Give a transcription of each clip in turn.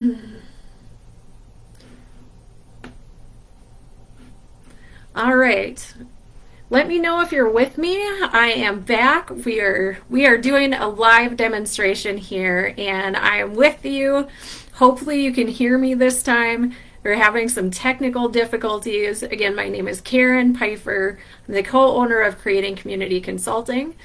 All right. Let me know if you're with me. I am back. We are doing a live demonstration here and I am with you. Hopefully you can hear me this time. We're having some technical difficulties. Again, my name is Karen Pfeiffer. I'm the co-owner of Creating Community Consulting,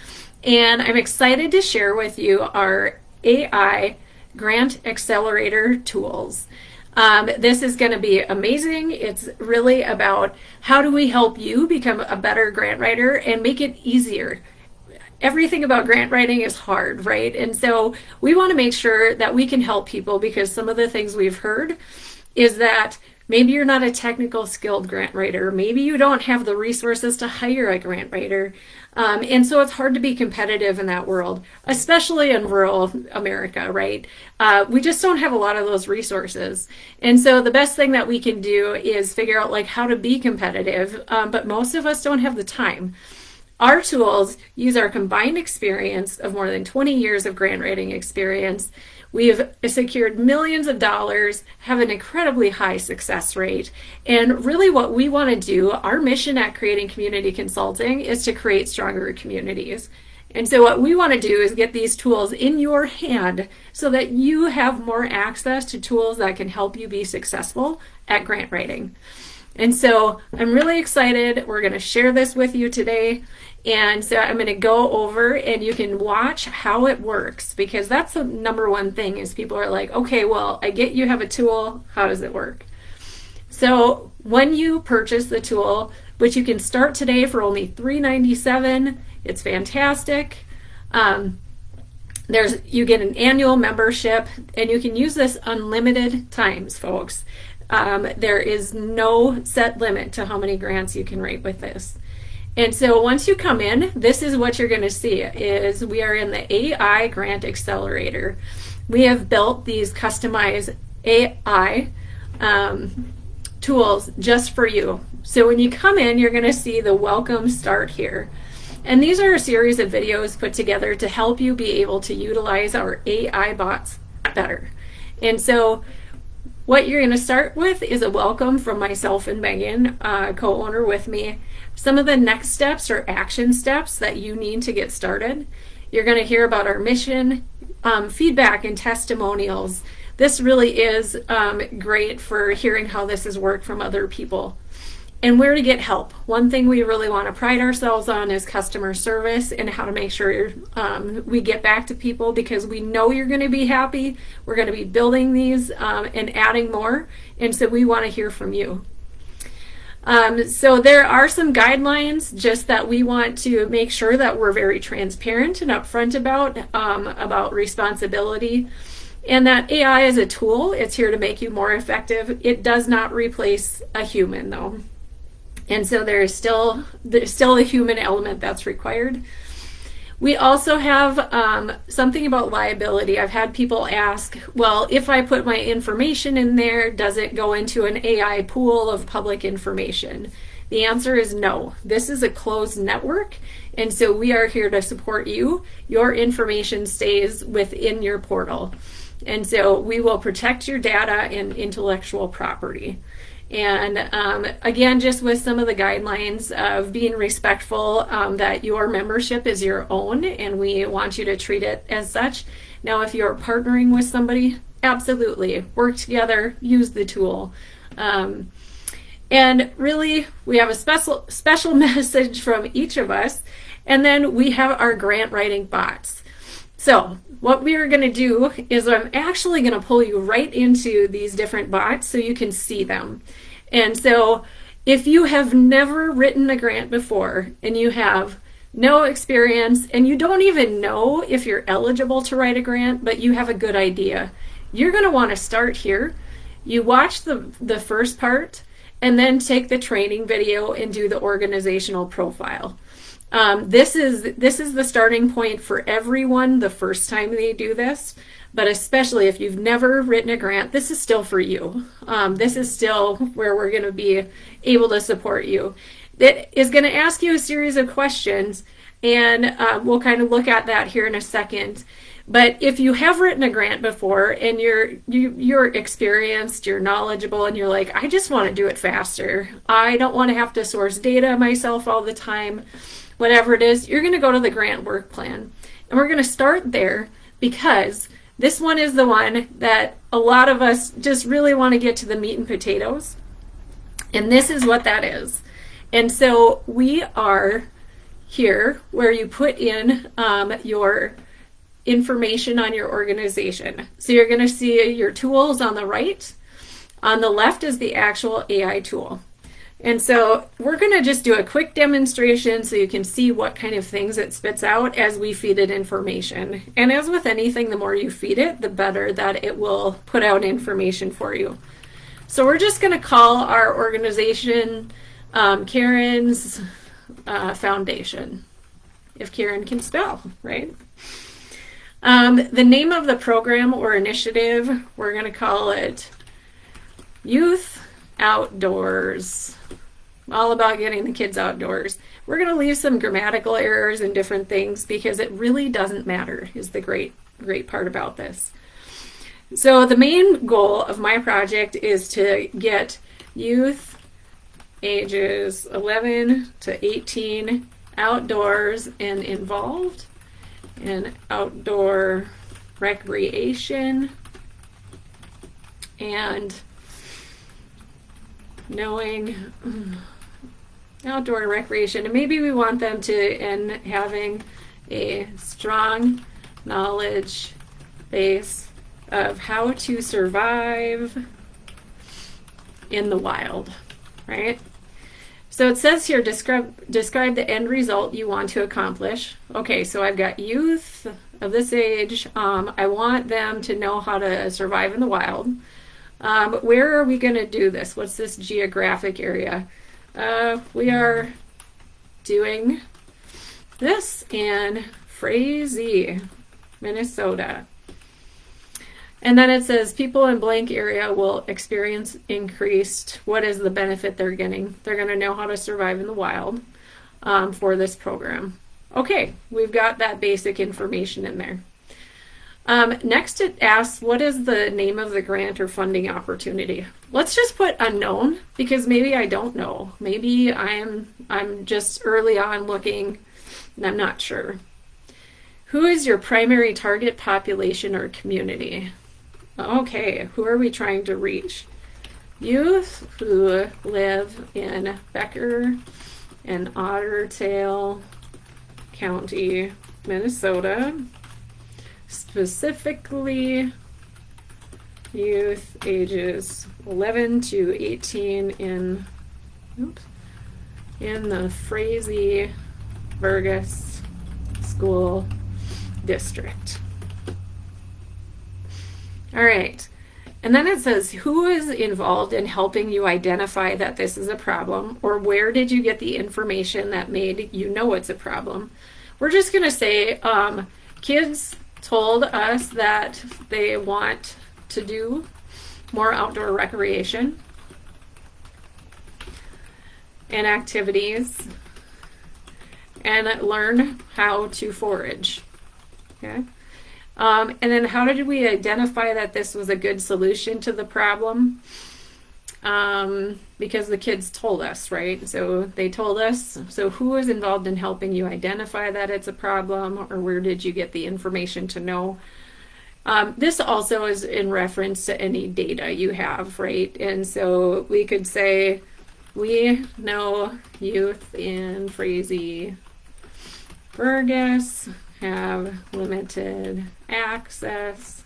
and I'm excited to share with you our AI Grant Accelerator tools. This is going to be amazing. It's really about how do we help you become a better grant writer and make it easier. Everything about grant writing is hard, right? And so we want to make sure that we can help people, because some of the things we've heard is that maybe you're not a technical skilled grant writer. Maybe you don't have the resources to hire a grant writer. And so it's hard to be competitive in that world, especially in rural America, right? We just don't have a lot of those resources. And so the best thing that we can do is figure out like how to be competitive, but most of us don't have the time. Our tools use our combined experience of more than 20 years of grant writing experience. We have secured millions of dollars, have an incredibly high success rate, and really what we want to do, our mission at Creating Community Consulting, is to create stronger communities. And so what we want to do is get these tools in your hand so that you have more access to tools that can help you be successful at grant writing. And so I'm really excited. We're going to share this with you today. And so I'm going to go over and you can watch how it works, because that's the number one thing is people are like, okay, well, I get you have a tool. How does it work? So when you purchase the tool, which you can start today for only $3.97, it's fantastic. You get an annual membership and you can use this unlimited times, folks. There is no set limit to how many grants you can write with this. And so once you come in, this is what you're going to see is we are in the AI Grant Accelerator. We have built these customized AI tools just for you. So when you come in, you're going to see the welcome start here. And these are a series of videos put together to help you be able to utilize our AI bots better. And so what you're going to start with is a welcome from myself and Megan, co-owner with me. Some of the next steps are action steps that you need to get started. You're going to hear about our mission, feedback and testimonials. This really is great for hearing how this has worked from other people. And where to get help. One thing we really want to pride ourselves on is customer service and how to make sure we get back to people, because we know you're going to be happy. We're going to be building these and adding more. And so we want to hear from you. So there are some guidelines just that we want to make sure that we're very transparent and upfront about responsibility, and that AI is a tool. It's here to make you more effective. It does not replace a human though. And so there's still a human element that's required. We also have something about liability. I've had people ask, well, if I put my information in there, does it go into an AI pool of public information? The answer is no. This is a closed network, and so we are here to support you. Your information stays within your portal. And so we will protect your data and intellectual property. And again, just with some of the guidelines of being respectful, that your membership is your own and we want you to treat it as such. Now, if you're partnering with somebody, absolutely, work together, use the tool. And really, we have a special message from each of us. And then we have our grant writing bots. So what we are going to do is I'm actually going to pull you right into these different bots so you can see them. And so if you have never written a grant before and you have no experience and you don't even know if you're eligible to write a grant, but you have a good idea, you're going to want to start here. You watch the first part and then take the training video and do the organizational profile. This is the starting point for everyone the first time they do this, but especially if you've never written a grant, this is still for you. This is still where we're going to be able to support you. It is going to ask you a series of questions, And we'll kind of look at that here in a second. But if you have written a grant before and you're experienced, you're knowledgeable, and you're like, I just want to do it faster. I don't want to have to source data myself all the time. Whatever it is, you're going to go to the grant work plan. And we're going to start there because this one is the one that a lot of us just really want to get to the meat and potatoes. And this is what that is. And so we are here where you put in your information on your organization. So you're going to see your tools on the right. On the left is the actual AI tool. And so we're going to just do a quick demonstration so you can see what kind of things it spits out as we feed it information. And as with anything, the more you feed it, the better that it will put out information for you. So we're just going to call our organization Karen's Foundation, if Karen can spell, right? The name of the program or initiative, we're going to call it Youth Outdoors. All about getting the kids outdoors. We're going to leave some grammatical errors and different things because it really doesn't matter, is the great part about this. So the main goal of my project is to get youth ages 11 to 18 outdoors and involved in outdoor recreation and knowing outdoor recreation. And maybe we want them to end having a strong knowledge base of how to survive in the wild, right? So it says here, describe the end result you want to accomplish. Okay, so I've got youth of this age. I want them to know how to survive in the wild. Where are we going to do this? What's this geographic area? We are doing this in Frazee, Minnesota. And then it says people in blank area will experience increased, what is the benefit they're getting? They're going to know how to survive in the wild for this program. Okay, we've got that basic information in there. Next it asks, what is the name of the grant or funding opportunity? Let's just put unknown because maybe I don't know. Maybe I'm just early on looking and I'm not sure. Who is your primary target population or community? Okay, who are we trying to reach? Youth who live in Becker and Ottertail County, Minnesota. Specifically, youth ages 11 to 18 in the Frazee Burgess School District. All right. And then it says, who is involved in helping you identify that this is a problem, or where did you get the information that made you know it's a problem? We're just going to say kids told us that they want to do more outdoor recreation and activities and learn how to forage. Okay. And then how did we identify that this was a good solution to the problem? Because the kids told us, right? So they told us. So who was involved in helping you identify that it's a problem, or where did you get the information to know? This also is in reference to any data you have, right? And so we could say, we know youth in Frazee Burgess have limited access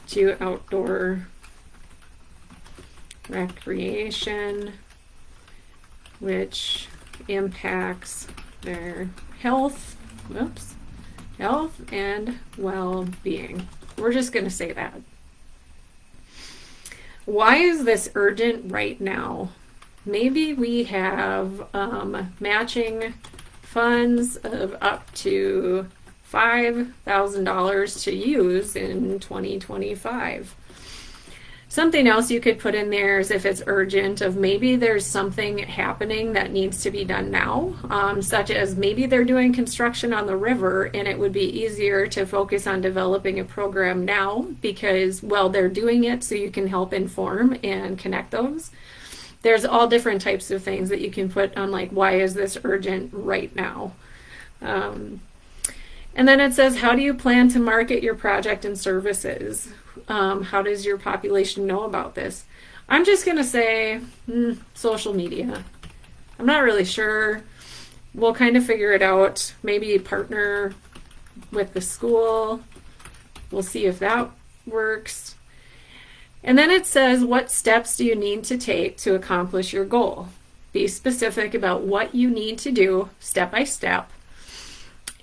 to outdoor recreation, which impacts their health and well-being. We're just going to say that. Why is this urgent right now? Maybe we have matching funds of up to $5,000 to use in 2025. Something else you could put in there is if it's urgent, of maybe there's something happening that needs to be done now, such as maybe they're doing construction on the river and it would be easier to focus on developing a program now because, well, they're doing it, so you can help inform and connect those. There's all different types of things that you can put on, like, why is this urgent right now? And then it says, how do you plan to market your project and services? How does your population know about this? I'm just going to say social media. I'm not really sure. We'll kind of figure it out. Maybe partner with the school. We'll see if that works. And then it says, what steps do you need to take to accomplish your goal? Be specific about what you need to do step by step.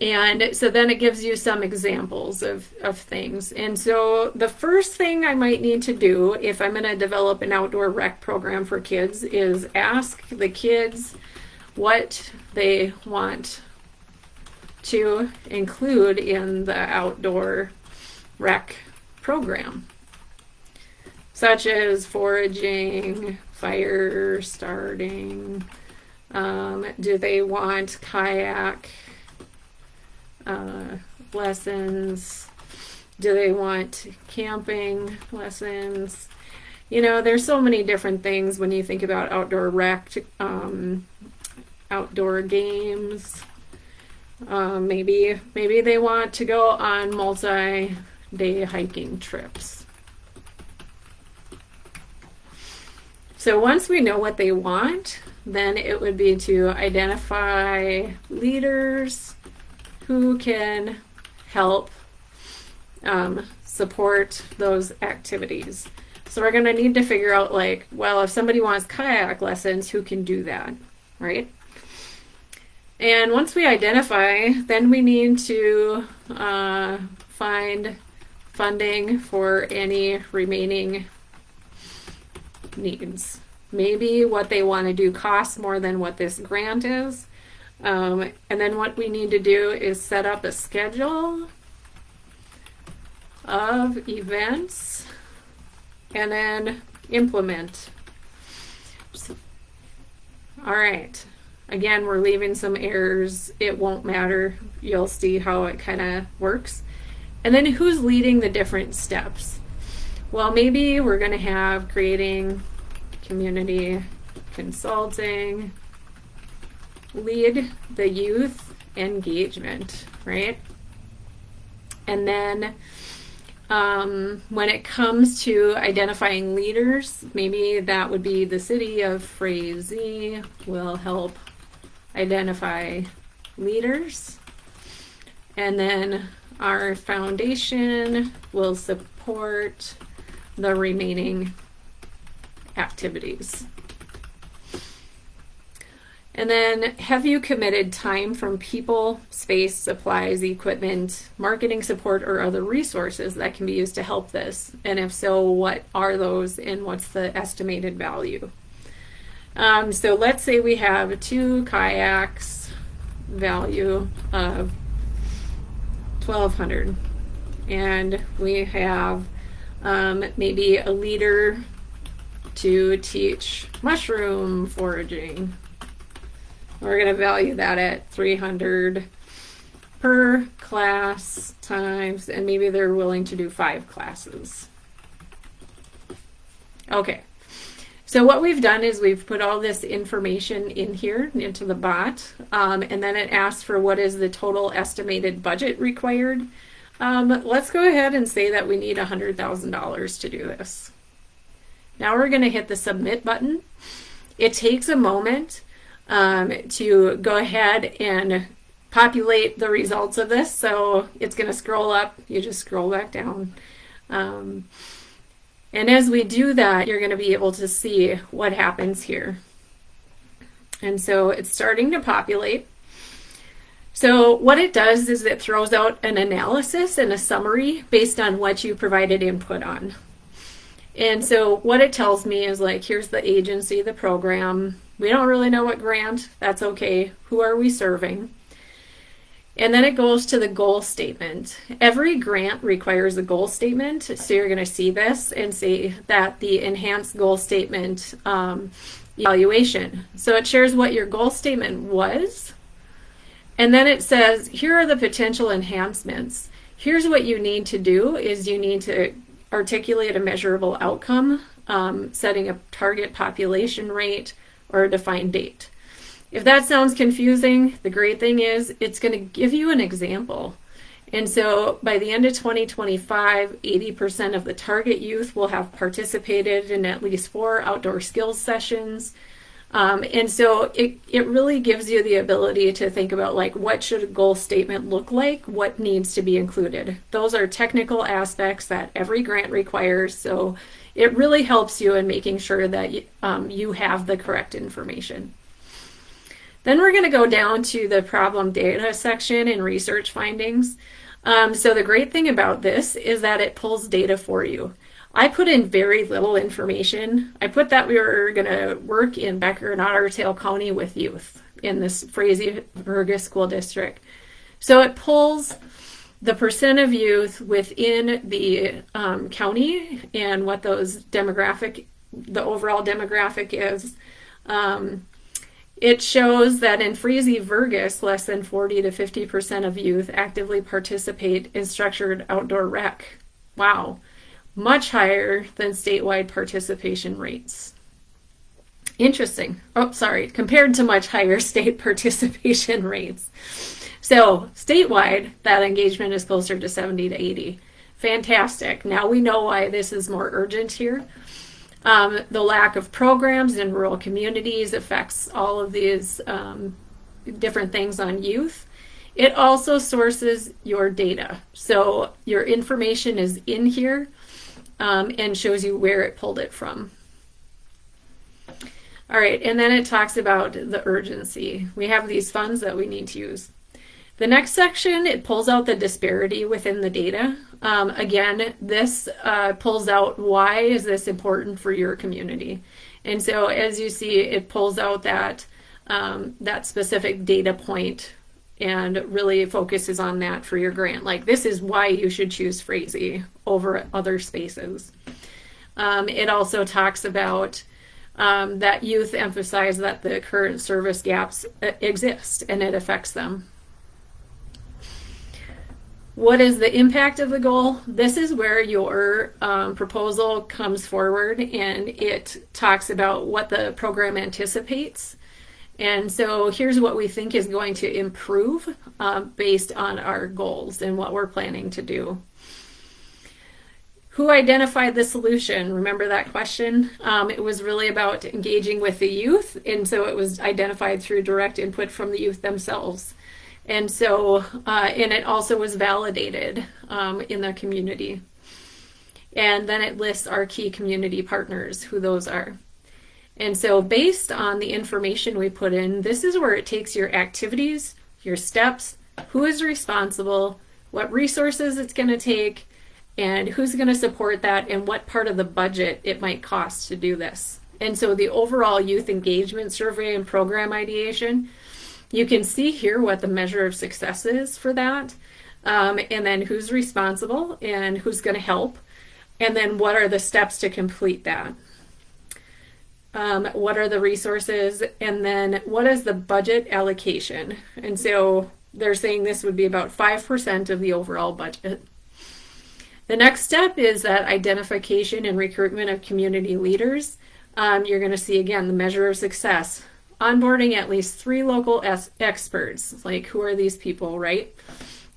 And so then it gives you some examples of things. And so the first thing I might need to do if I'm going to develop an outdoor rec program for kids is ask the kids what they want to include in the outdoor rec program, such as foraging, fire starting. Do they want kayak lessons? Do they want camping lessons? You know, there's so many different things when you think about outdoor rec, outdoor games. Maybe they want to go on multi-day hiking trips. So once we know what they want, then it would be to identify leaders who can help support those activities. So we're going to need to figure out, like, well, if somebody wants kayak lessons, who can do that, right? And once we identify, then we need to find funding for any remaining needs. Maybe what they want to do costs more than what this grant is. And then what we need to do is set up a schedule of events and then implement. All right. Again, we're leaving some errors. It won't matter. You'll see how it kind of works. And then who's leading the different steps? Well, maybe we're going to have creating, community, consulting, lead the youth engagement, right? And then when it comes to identifying leaders, maybe that would be the city of Frazee will help identify leaders. And then our foundation will support the remaining activities. And then, have you committed time from people, space, supplies, equipment, marketing support, or other resources that can be used to help this? And if so, what are those and what's the estimated value? So let's say we have 2 kayaks, value of $1,200, and we have maybe a leader to teach mushroom foraging. We're going to value that at $300 per class times, and maybe they're willing to do 5 classes. Okay, so what we've done is we've put all this information in here into the bot, and then it asks for what is the total estimated budget required. Let's go ahead and say that we need $100,000 to do this. Now we're going to hit the submit button. It takes a moment to go ahead and populate the results of this. So it's going to scroll up. You just scroll back down. And as we do that, you're going to be able to see what happens here. And so it's starting to populate. So what it does is it throws out an analysis and a summary based on what you provided input on. And so what it tells me is, like, here's the agency, the program. We don't really know what grant. That's okay. Who are we serving? And then it goes to the goal statement. Every grant requires a goal statement, so you're going to see this and see that the enhanced goal statement evaluation. So it shares what your goal statement was, and then it says, here are the potential enhancements. Here's what you need to do is you need to articulate a measurable outcome, setting a target population rate or a defined date. If that sounds confusing, the great thing is it's going to give you an example. And so by the end of 2025, 80% of the target youth will have participated in at least 4 outdoor skills sessions. And so it really gives you the ability to think about, like, what should a goal statement look like? What needs to be included? Those are technical aspects that every grant requires. So it really helps you in making sure that you have the correct information. Then we're going to go down to the problem data section and research findings. So the great thing about this is that it pulls data for you. I put in very little information. I put that we were going to work in Becker and Otter Tail County with youth in this Frazee-Burgess School District. So it pulls the percent of youth within the county and what the overall demographic is. It shows that in Frazee-Burgess, less than 40 to 50% of youth actively participate in structured outdoor rec. Wow, much higher than statewide participation rates. Interesting. Compared to much higher state participation rates. So statewide, that engagement is closer to 70 to 80. Fantastic. Now we know why this is more urgent here. The lack of programs in rural communities affects all of these different things on youth. It also sources your data. So your information is in here and shows you where it pulled it from. All right, and then it talks about the urgency. We have these funds that we need to use. The next section, it pulls out the disparity within the data. Again, this pulls out why is this important for your community. And so as you see, it pulls out that specific data point and really focuses on that for your grant. Like, this is why you should choose Frazee over other spaces. It also talks about that youth emphasize that the current service gaps exist and it affects them. What is the impact of the goal? This is where your proposal comes forward and it talks about what the program anticipates. And so here's what we think is going to improve based on our goals and what we're planning to do. Who identified the solution? Remember that question? It was really about engaging with the youth, and so it was identified through direct input from the youth themselves. And so, and it also was validated in the community. And then it lists our key community partners, who those are. And so based on the information we put in, this is where it takes your activities, your steps, who is responsible, what resources it's going to take, and who's going to support that, and what part of the budget it might cost to do this. And so the overall youth engagement survey and program ideation, you can see here what the measure of success is for that, and then who's responsible and who's going to help, and then what are the steps to complete that. What are the resources, and then what is the budget allocation? And so they're saying this would be about 5% of the overall budget. The next step is that identification and recruitment of community leaders. You're going to see, again, the measure of success. Onboarding at least 3 local experts. Like, who are these people, right?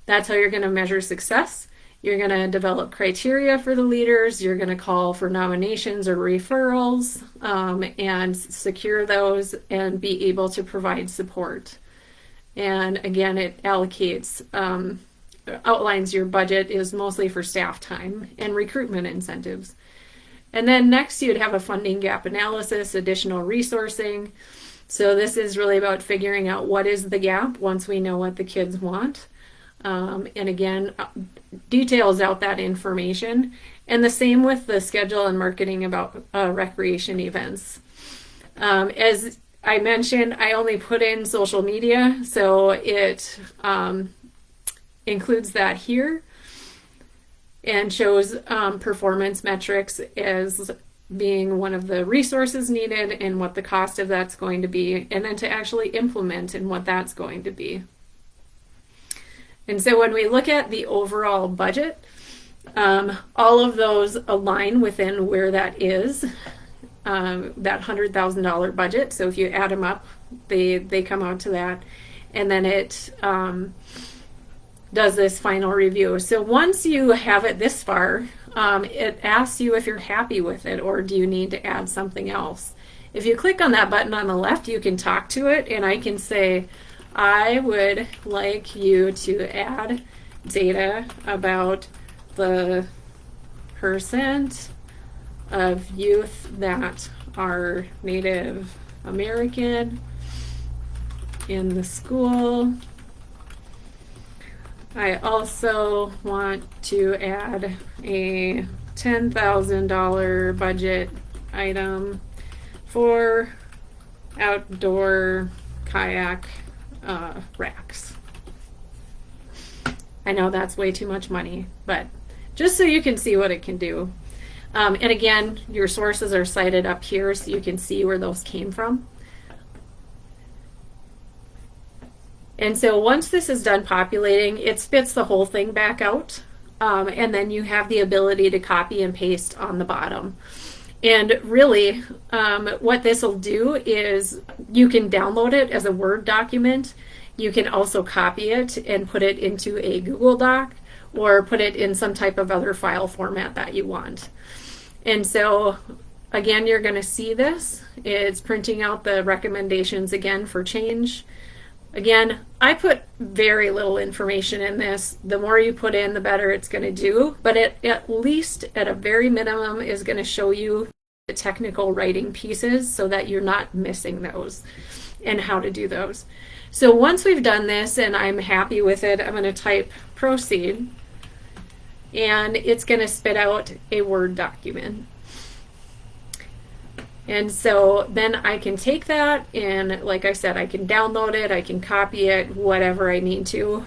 That's how you're going to measure success. You're going to develop criteria for the leaders. You're going to call for nominations or referrals and secure those and be able to provide support. And again, it allocates, outlines your budget is mostly for staff time and recruitment incentives. And then next you'd have a funding gap analysis, additional resourcing. So this is really about figuring out what is the gap once we know what the kids want. And again, details out that information. And the same with the schedule and marketing about recreation events. As I mentioned, I only put in social media, so it includes that here and shows performance metrics as being one of the resources needed and what the cost of that's going to be, and then to actually implement and what that's going to be. And so when we look at the overall budget, all of those align within where that is, that $100,000 budget. So if you add them up, they come out to that. And then it does this final review. So once you have it this far, it asks you if you're happy with it or do you need to add something else. If you click on that button on the left, you can talk to it, and I can say, I would like you to add data about the percent of youth that are Native American in the school. I also want to add a $10,000 budget item for outdoor kayak racks. I know that's way too much money, but just so you can see what it can do. And again, your sources are cited up here so you can see where those came from. And so once this is done populating, it spits the whole thing back out. And then you have the ability to copy and paste on the bottom. And really, what this will do is you can download it as a Word document. You can also copy it and put it into a Google Doc or put it in some type of other file format that you want. And so, again, you're going to see this. It's printing out the recommendations again for change. Again, I put very little information in this. The more you put in, the better it's going to do. But it, at least at a very minimum, is going to show you the technical writing pieces so that you're not missing those and how to do those. So once we've done this and I'm happy with it, I'm going to type proceed, and it's going to spit out a Word document. And so then I can take that and, like I said, I can download it, I can copy it, whatever I need to,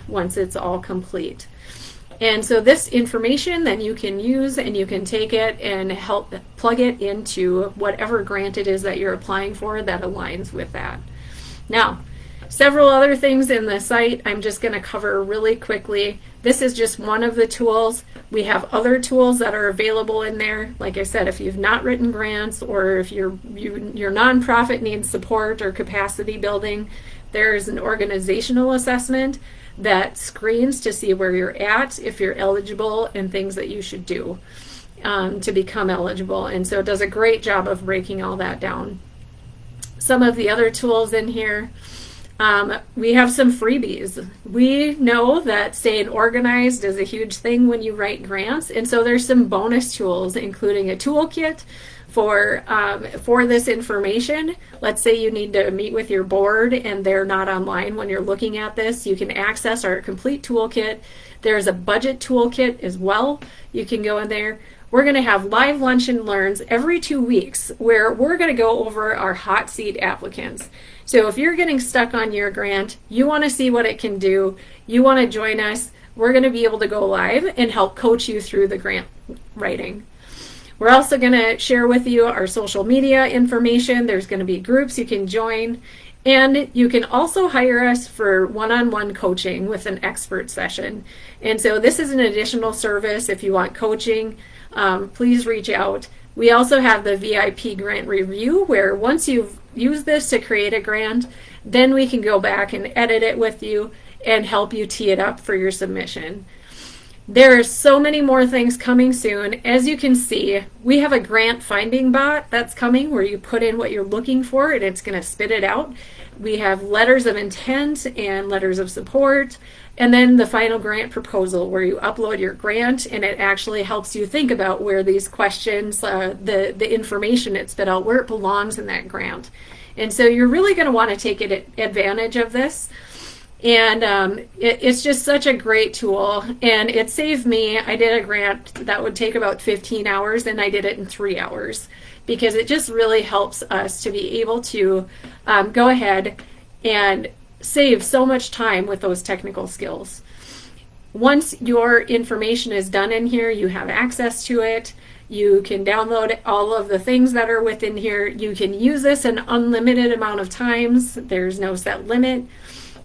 once it's all complete. And so this information then you can use, and you can take it and help plug it into whatever grant it is that you're applying for that aligns with that. Now, several other things in the site I'm just going to cover really quickly. This is just one of the tools. We have other tools that are available in there. Like I said, if you've not written grants, or if your nonprofit needs support or capacity building, there's an organizational assessment that screens to see where you're at, if you're eligible, and things that you should do to become eligible. And so it does a great job of breaking all that down. Some of the other tools in here, we have some freebies. We know that staying organized is a huge thing when you write grants, and so there's some bonus tools, including a toolkit for this information. Let's say you need to meet with your board and they're not online when you're looking at this. You can access our complete toolkit. There's a budget toolkit as well. You can go in there. We're going to have live lunch and learns every 2 weeks where we're going to go over our hot seat applicants. So if you're getting stuck on your grant, you want to see what it can do, you want to join us, we're going to be able to go live and help coach you through the grant writing. We're also going to share with you our social media information. There's going to be groups you can join, and you can also hire us for one-on-one coaching with an expert session. And so this is an additional service. If you want coaching, please reach out. We also have the VIP grant review, where once you've used this to create a grant, then we can go back and edit it with you and help you tee it up for your submission. There are so many more things coming soon. As you can see, we have a grant finding bot that's coming where you put in what you're looking for and it's going to spit it out. We have letters of intent and letters of support, and then the final grant proposal where you upload your grant and it actually helps you think about where these questions, the information it spit out, where it belongs in that grant. And so you're really going to want to take advantage of this. And it's just such a great tool, and it saved me. I did a grant that would take about 15 hours, and I did it in 3 hours, because it just really helps us to be able to go ahead and save so much time with those technical skills. once your information is done in here, you have access to it. You can download all of the things that are within here. You can use this an unlimited amount of times. There's no set limit.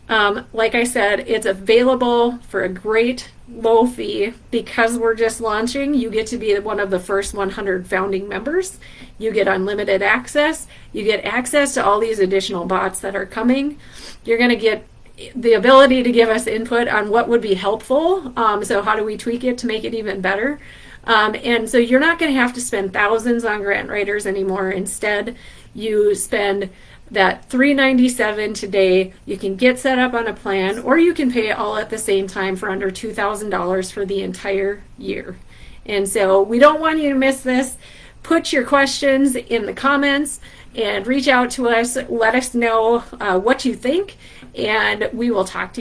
Like I said, it's available for a great low fee. Because we're just launching, you get to be one of the first 100 founding members. You get unlimited access. You get access to all these additional bots that are coming. You're going to get the ability to give us input on what would be helpful. So how do we tweak it to make it even better? And so you're not going to have to spend thousands on grant writers anymore. Instead, you spend that $397 today. You can get set up on a plan, or you can pay it all at the same time for under $2,000 for the entire year. And so we don't want you to miss this. Put your questions in the comments and reach out to us. Let us know what you think, and we will talk to you.